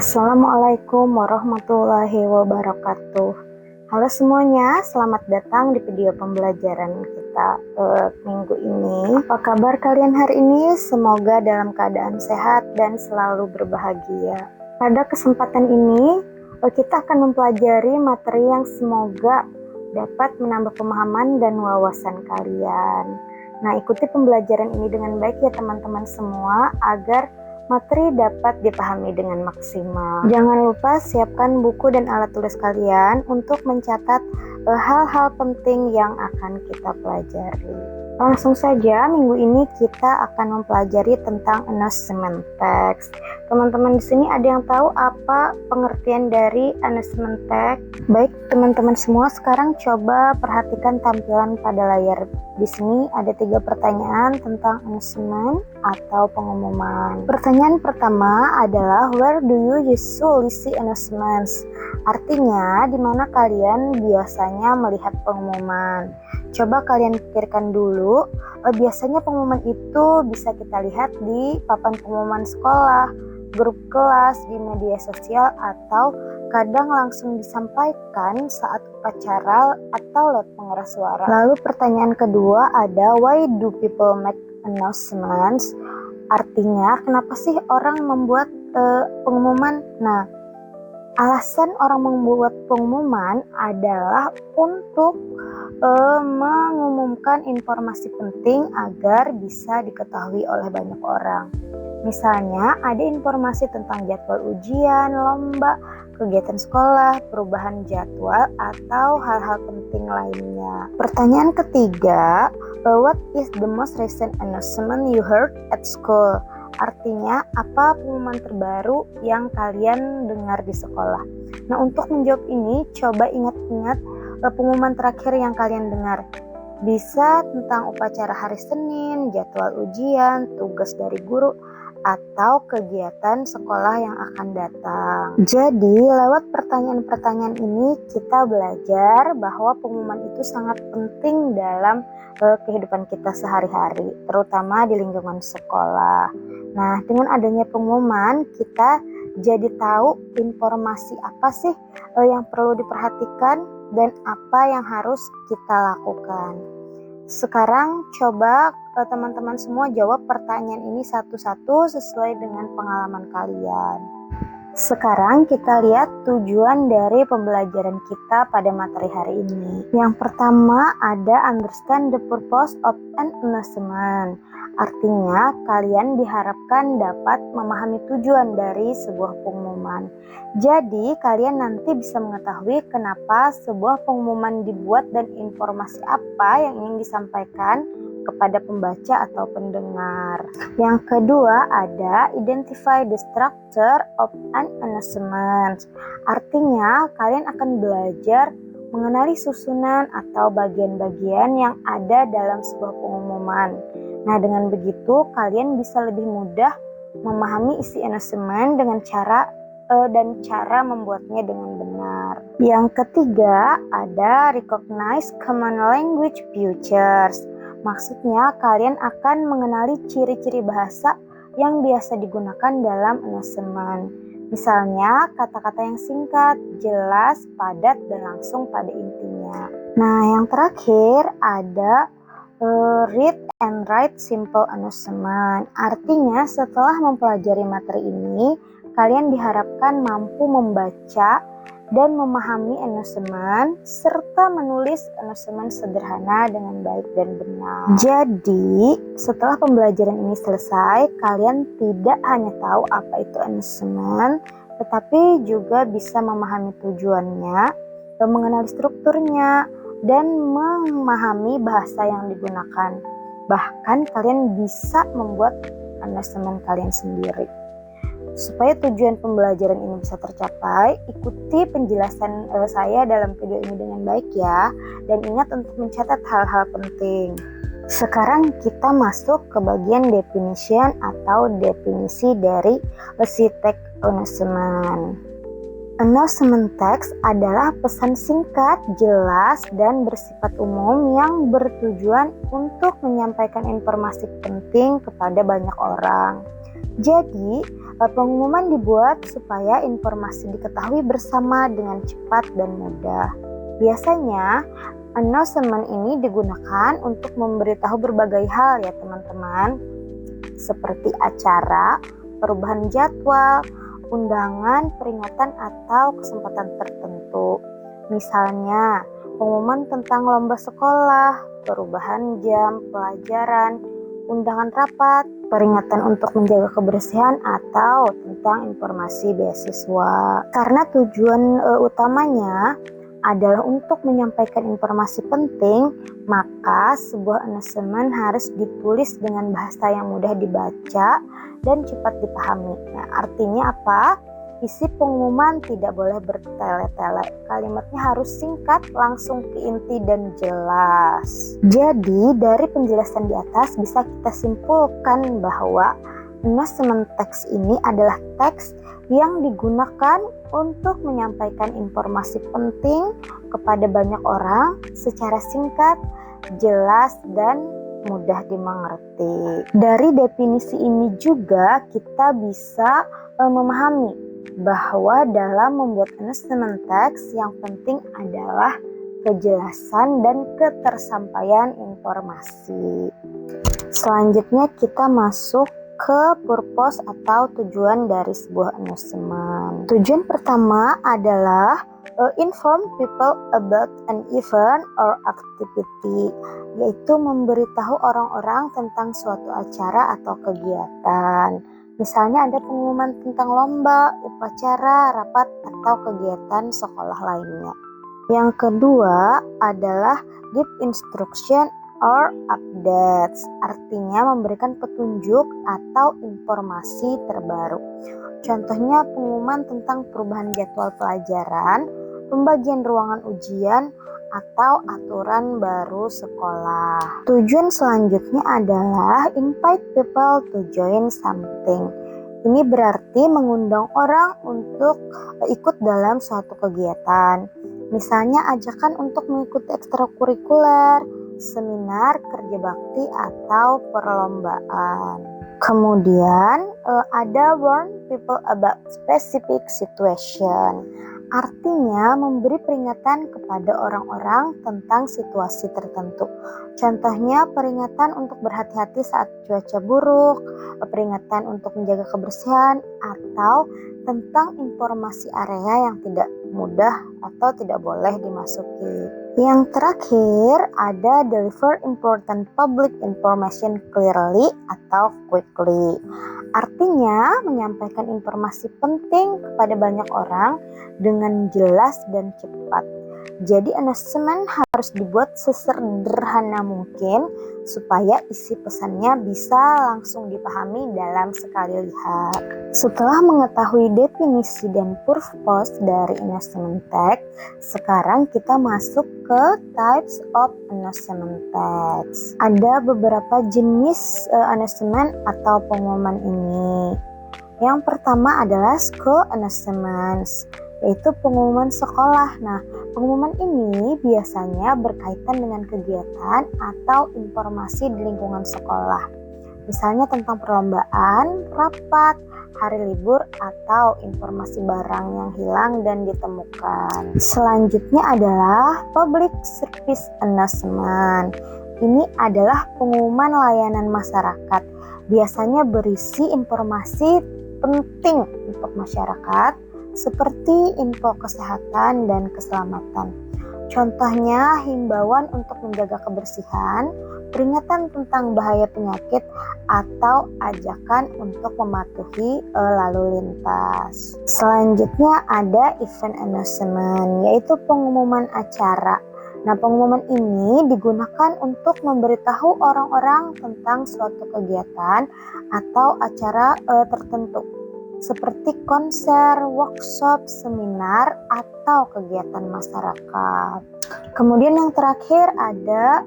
Assalamualaikum warahmatullahi wabarakatuh. Halo semuanya, selamat datang di video pembelajaran kita minggu ini. Apa kabar kalian hari ini? Semoga dalam keadaan sehat dan selalu berbahagia. Pada kesempatan ini, kita akan mempelajari materi yang semoga dapat menambah pemahaman dan wawasan kalian. Nah, ikuti pembelajaran ini dengan baik ya teman-teman semua, agar materi dapat dipahami dengan maksimal. Jangan lupa siapkan buku dan alat tulis kalian untuk mencatat hal-hal penting yang akan kita pelajari. Langsung saja, minggu ini kita akan mempelajari tentang announcement text. Teman-teman di sini ada yang tahu apa pengertian dari announcement text? Baik, teman-teman semua, sekarang coba perhatikan tampilan pada layar. Di sini ada 3 pertanyaan tentang announcement atau pengumuman. Pertanyaan pertama adalah where do you usually see announcements? Artinya, di mana kalian biasanya melihat pengumuman? Coba kalian pikirkan dulu, biasanya pengumuman itu bisa kita lihat di papan pengumuman sekolah, grup kelas, di media sosial, atau kadang langsung disampaikan saat upacara atau lewat pengeras suara. Lalu pertanyaan kedua ada why do people make announcements? Artinya, kenapa sih orang membuat pengumuman? Nah, alasan orang membuat pengumuman adalah untuk mengumumkan informasi penting agar bisa diketahui oleh banyak orang. Misalnya, ada informasi tentang jadwal ujian, lomba, kegiatan sekolah, perubahan jadwal, atau hal-hal penting lainnya. Pertanyaan ketiga, what is the most recent announcement you heard at school? Artinya, apa pengumuman terbaru yang kalian dengar di sekolah? Nah, untuk menjawab ini, coba ingat-ingat pengumuman terakhir yang kalian dengar. Bisa tentang upacara hari Senin, jadwal ujian, tugas dari guru, atau kegiatan sekolah yang akan datang. Jadi, lewat pertanyaan-pertanyaan ini kita belajar bahwa pengumuman itu sangat penting dalam kehidupan kita sehari-hari, terutama di lingkungan sekolah. Nah, dengan adanya pengumuman, kita jadi tahu informasi apa sih yang perlu diperhatikan dan apa yang harus kita lakukan. Sekarang coba teman-teman semua jawab pertanyaan ini satu-satu sesuai dengan pengalaman kalian. Sekarang kita lihat tujuan dari pembelajaran kita pada materi hari ini. Yang pertama ada understand the purpose of an announcement. Artinya, kalian diharapkan dapat memahami tujuan dari sebuah pengumuman. Jadi, kalian nanti bisa mengetahui kenapa sebuah pengumuman dibuat dan informasi apa yang ingin disampaikan kepada pembaca atau pendengar. Yang kedua ada identify the structure of an announcement. Artinya, kalian akan belajar mengenali susunan atau bagian-bagian yang ada dalam sebuah pengumuman. Nah, dengan begitu kalian bisa lebih mudah memahami isi announcement dengan cara membuatnya dengan benar. Yang ketiga ada recognize common language features. Maksudnya kalian akan mengenali ciri-ciri bahasa yang biasa digunakan dalam announcement. Misalnya kata-kata yang singkat, jelas, padat, dan langsung pada intinya. Nah, yang terakhir ada read and write simple announcement. Artinya setelah mempelajari materi ini, kalian diharapkan mampu membaca dan memahami announcement serta menulis announcement sederhana dengan baik dan benar. Jadi, setelah pembelajaran ini selesai, kalian tidak hanya tahu apa itu announcement, tetapi juga bisa memahami tujuannya, mengenali strukturnya, dan memahami bahasa yang digunakan. Bahkan kalian bisa membuat announcement kalian sendiri. Supaya tujuan pembelajaran ini bisa tercapai, ikuti penjelasan saya dalam video ini dengan baik ya, dan ingat untuk mencatat hal-hal penting. Sekarang kita masuk ke bagian definition atau definisi dari si text announcement. Announcement text adalah pesan singkat, jelas, dan bersifat umum yang bertujuan untuk menyampaikan informasi penting kepada banyak orang. Jadi, Pengumuman dibuat supaya informasi diketahui bersama dengan cepat dan mudah. Biasanya, announcement ini digunakan untuk memberitahu berbagai hal ya teman-teman, seperti acara, perubahan jadwal, undangan, peringatan, atau kesempatan tertentu. Misalnya, pengumuman tentang lomba sekolah, perubahan jam pelajaran, undangan rapat, peringatan untuk menjaga kebersihan, atau tentang informasi beasiswa. Karena tujuan utamanya adalah untuk menyampaikan informasi penting, maka sebuah announcement harus ditulis dengan bahasa yang mudah dibaca dan cepat dipahami. Nah, artinya apa? Isi pengumuman tidak boleh bertele-tele. Kalimatnya harus singkat, langsung ke inti dan jelas. Jadi, dari penjelasan di atas bisa kita simpulkan bahwa announcement teks ini adalah teks yang digunakan untuk menyampaikan informasi penting kepada banyak orang secara singkat, jelas, dan mudah dimengerti. Dari definisi ini juga kita bisa memahami bahwa dalam membuat announcement text yang penting adalah kejelasan dan ketersampaian informasi. Selanjutnya kita masuk ke purpose atau tujuan dari sebuah announcement. Tujuan pertama adalah inform people about an event or activity, yaitu memberitahu orang-orang tentang suatu acara atau kegiatan. Misalnya ada pengumuman tentang lomba, upacara, rapat, atau kegiatan sekolah lainnya. Yang kedua adalah give instruction or updates, artinya memberikan petunjuk atau informasi terbaru. Contohnya pengumuman tentang perubahan jadwal pelajaran, pembagian ruangan ujian, atau aturan baru sekolah. Tujuan selanjutnya adalah invite people to join something. Ini berarti mengundang orang untuk ikut dalam suatu kegiatan. Misalnya ajakan untuk mengikuti ekstrakurikuler, seminar, kerja bakti, atau perlombaan. Kemudian ada warn people about specific situation. Artinya memberi peringatan kepada orang-orang tentang situasi tertentu. Contohnya peringatan untuk berhati-hati saat cuaca buruk, peringatan untuk menjaga kebersihan, atau tentang informasi area yang tidak mudah atau tidak boleh dimasuki. Yang terakhir ada deliver important public information clearly atau quickly. Artinya menyampaikan informasi penting kepada banyak orang dengan jelas dan cepat. Jadi announcement harus dibuat sesederhana mungkin supaya isi pesannya bisa langsung dipahami dalam sekali lihat. Setelah mengetahui definisi dan purpose dari announcement text, sekarang kita masuk ke types of announcement text. Ada beberapa jenis announcement atau pengumuman ini. Yang pertama adalah school announcements, yaitu pengumuman sekolah. Nah, pengumuman ini biasanya berkaitan dengan kegiatan atau informasi di lingkungan sekolah. Misalnya tentang perlombaan, rapat, hari libur, atau informasi barang yang hilang dan ditemukan. Selanjutnya adalah public service announcement. Ini adalah pengumuman layanan masyarakat. Biasanya berisi informasi penting untuk masyarakat seperti info kesehatan dan keselamatan. Contohnya himbauan untuk menjaga kebersihan, peringatan tentang bahaya penyakit, atau ajakan untuk mematuhi lalu lintas. Selanjutnya ada event announcement, yaitu pengumuman acara. Nah, pengumuman ini digunakan untuk memberitahu orang-orang tentang suatu kegiatan atau acara tertentu, seperti konser, workshop, seminar, atau kegiatan masyarakat. Kemudian yang terakhir ada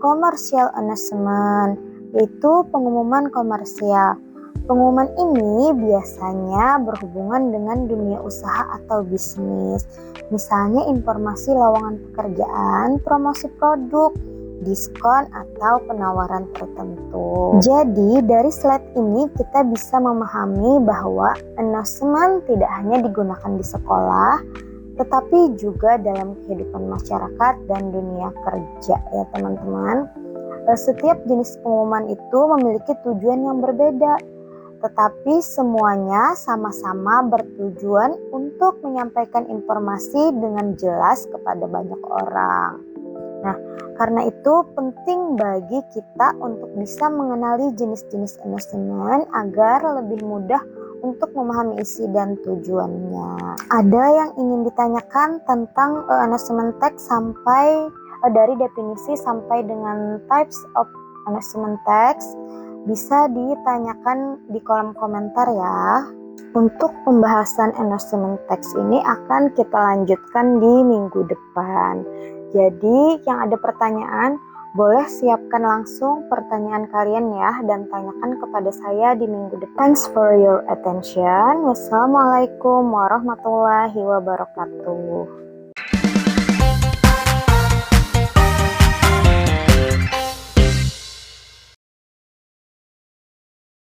commercial announcement, yaitu pengumuman komersial. Pengumuman ini biasanya berhubungan dengan dunia usaha atau bisnis. Misalnya informasi lowongan pekerjaan, promosi produk, diskon atau penawaran tertentu. Jadi dari slide ini kita bisa memahami bahwa endorsement tidak hanya digunakan di sekolah, tetapi juga dalam kehidupan masyarakat dan dunia kerja ya teman-teman. Setiap jenis pengumuman itu memiliki tujuan yang berbeda, tetapi semuanya sama-sama bertujuan untuk menyampaikan informasi dengan jelas kepada banyak orang. Nah, karena itu penting bagi kita untuk bisa mengenali jenis-jenis endorsement agar lebih mudah untuk memahami isi dan tujuannya. Ada yang ingin ditanyakan tentang endorsement text sampai dari definisi sampai dengan types of endorsement text, bisa ditanyakan di kolom komentar ya. Untuk pembahasan endorsement text ini akan kita lanjutkan di minggu depan. Jadi yang ada pertanyaan, boleh siapkan langsung pertanyaan kalian ya dan tanyakan kepada saya di minggu depan. Thanks for your attention. Wassalamualaikum warahmatullahi wabarakatuh.